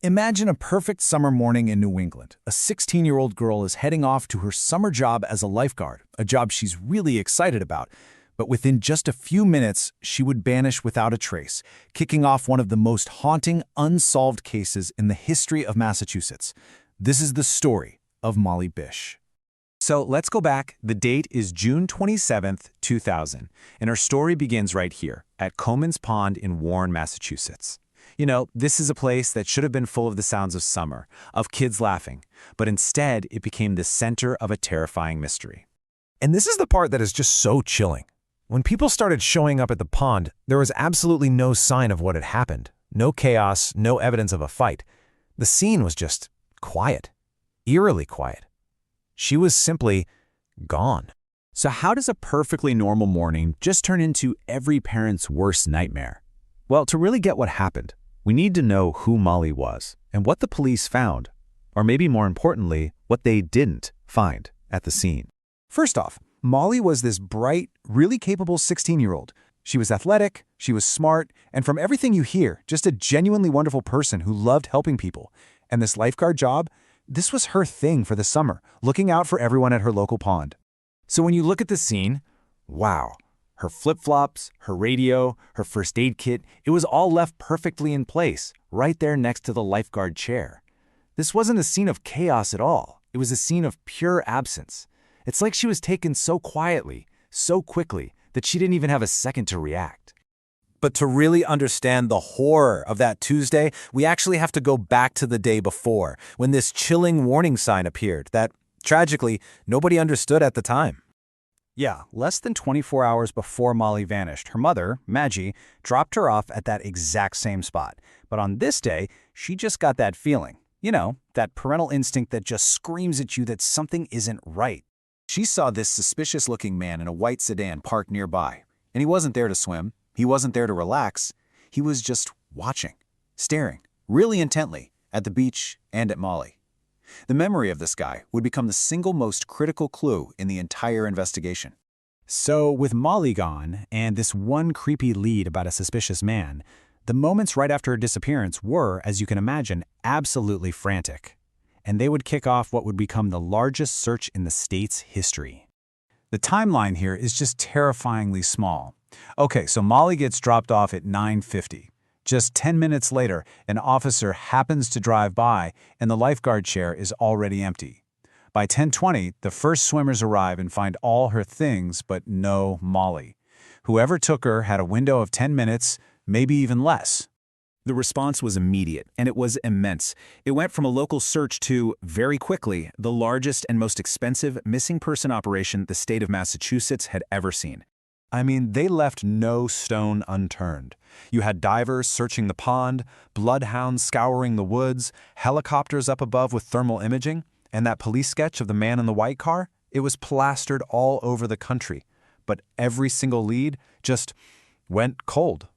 Imagine a perfect summer morning in New England. A 16-year-old girl is heading off to her summer job as a lifeguard, a job she's really excited about. But within just a few minutes, she would vanish without a trace, kicking off one of the most haunting, unsolved cases in the history of Massachusetts. This is the story of Molly Bish. So let's go back. The date is June 27th, 2000, and our story begins right here at Comins Pond in Warren, Massachusetts. You know, this is a place that should have been full of the sounds of summer, of kids laughing, but instead it became the center of a terrifying mystery. And this is the part that is just so chilling. When people started showing up at the pond, there was absolutely no sign of what had happened. No chaos, no evidence of a fight. The scene was just quiet, eerily quiet. She was simply gone. So how does a perfectly normal morning just turn into every parent's worst nightmare? Well, to really get what happened, we need to know who Molly was and what the police found, or maybe more importantly, what they didn't find at the scene. First off, Molly was this bright, really capable 16-year-old. She was athletic, she was smart, and from everything you hear, just a genuinely wonderful person who loved helping people. And this lifeguard job, this was her thing for the summer, looking out for everyone at her local pond. So when you look at the scene, wow, her flip-flops, her radio, her first aid kit, it was all left perfectly in place, right there next to the lifeguard chair. This wasn't a scene of chaos at all. It was a scene of pure absence. It's like she was taken so quietly, so quickly, that she didn't even have a second to react. But to really understand the horror of that Tuesday, we actually have to go back to the day before, when this chilling warning sign appeared that, tragically, nobody understood at the time. Yeah, less than 24 hours before Molly vanished, her mother, Maggie, dropped her off at that exact same spot. But on this day, she just got that feeling. You know, that parental instinct that just screams at you that something isn't right. She saw this suspicious-looking man in a white sedan parked nearby. And he wasn't there to swim. He wasn't there to relax. He was just watching, staring, really intently, at the beach and at Molly. The memory of this guy would become the single most critical clue in the entire investigation. So, with Molly gone, and this one creepy lead about a suspicious man, the moments right after her disappearance were, as you can imagine, absolutely frantic. And they would kick off what would become the largest search in the state's history. The timeline here is just terrifyingly small. Okay, so Molly gets dropped off at 9:50. Just 10 minutes later, an officer happens to drive by and the lifeguard chair is already empty. By 10:20, the first swimmers arrive and find all her things but no Molly. Whoever took her had a window of 10 minutes, maybe even less. The response was immediate, and it was immense. It went from a local search to, very quickly, the largest and most expensive missing person operation the state of Massachusetts had ever seen. I mean, they left no stone unturned. You had divers searching the pond, bloodhounds scouring the woods, helicopters up above with thermal imaging, and that police sketch of the man in the white car, it was plastered all over the country. But every single lead just went cold.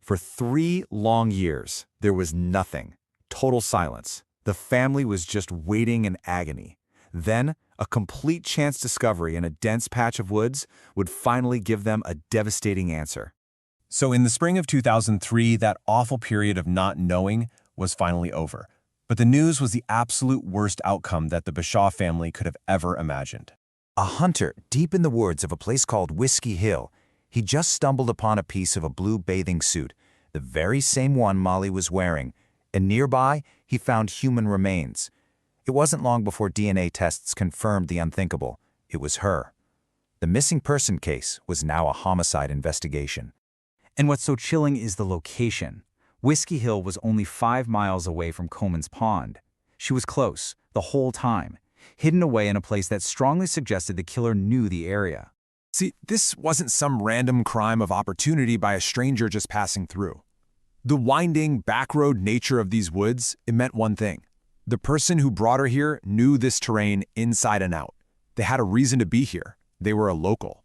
For 3 long years, there was nothing. Total silence. The family was just waiting in agony. Then, a complete chance discovery in a dense patch of woods would finally give them a devastating answer. So in the spring of 2003, that awful period of not knowing was finally over. But the news was the absolute worst outcome that the Bishaw family could have ever imagined. A hunter deep in the woods of a place called Whiskey Hill, he just stumbled upon a piece of a blue bathing suit, the very same one Molly was wearing, and nearby he found human remains. It wasn't long before DNA tests confirmed the unthinkable. It was her. The missing person case was now a homicide investigation. And what's so chilling is the location. Whiskey Hill was only 5 miles away from Comins Pond. She was close, the whole time, hidden away in a place that strongly suggested the killer knew the area. See, this wasn't some random crime of opportunity by a stranger just passing through. The winding, backroad nature of these woods, it meant one thing. The person who brought her here knew this terrain inside and out. They had a reason to be here. They were a local.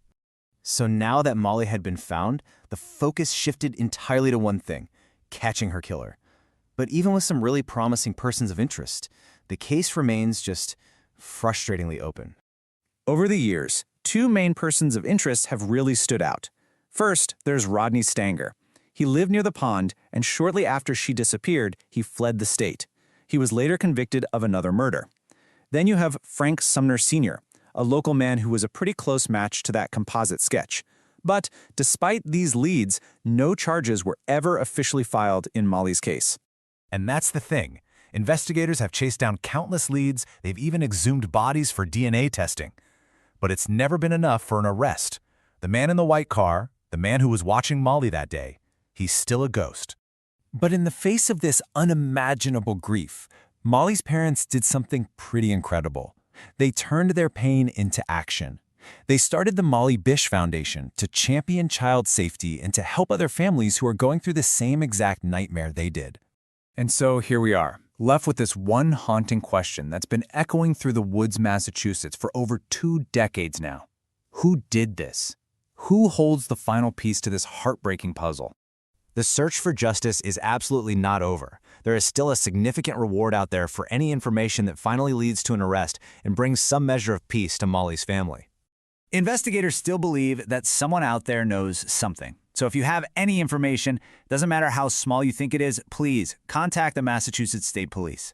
So now that Molly had been found, the focus shifted entirely to one thing, catching her killer. But even with some really promising persons of interest, the case remains just frustratingly open. Over the years, 2 main persons of interest have really stood out. First, there's Rodney Stanger. He lived near the pond, and shortly after she disappeared, he fled the state. He was later convicted of another murder. Then you have Frank Sumner Sr., a local man who was a pretty close match to that composite sketch. But despite these leads, no charges were ever officially filed in Molly's case. And that's the thing. Investigators have chased down countless leads, they've even exhumed bodies for DNA testing. But it's never been enough for an arrest. The man in the white car, the man who was watching Molly that day, he's still a ghost. But in the face of this unimaginable grief, Molly's parents did something pretty incredible. They turned their pain into action. They started the Molly Bish Foundation to champion child safety and to help other families who are going through the same exact nightmare they did. And so here we are, left with this one haunting question that's been echoing through the woods, Massachusetts for over 2 decades now. Who did this? Who holds the final piece to this heartbreaking puzzle? The search for justice is absolutely not over. There is still a significant reward out there for any information that finally leads to an arrest and brings some measure of peace to Molly's family. Investigators still believe that someone out there knows something. So if you have any information, doesn't matter how small you think it is, please contact the Massachusetts State Police.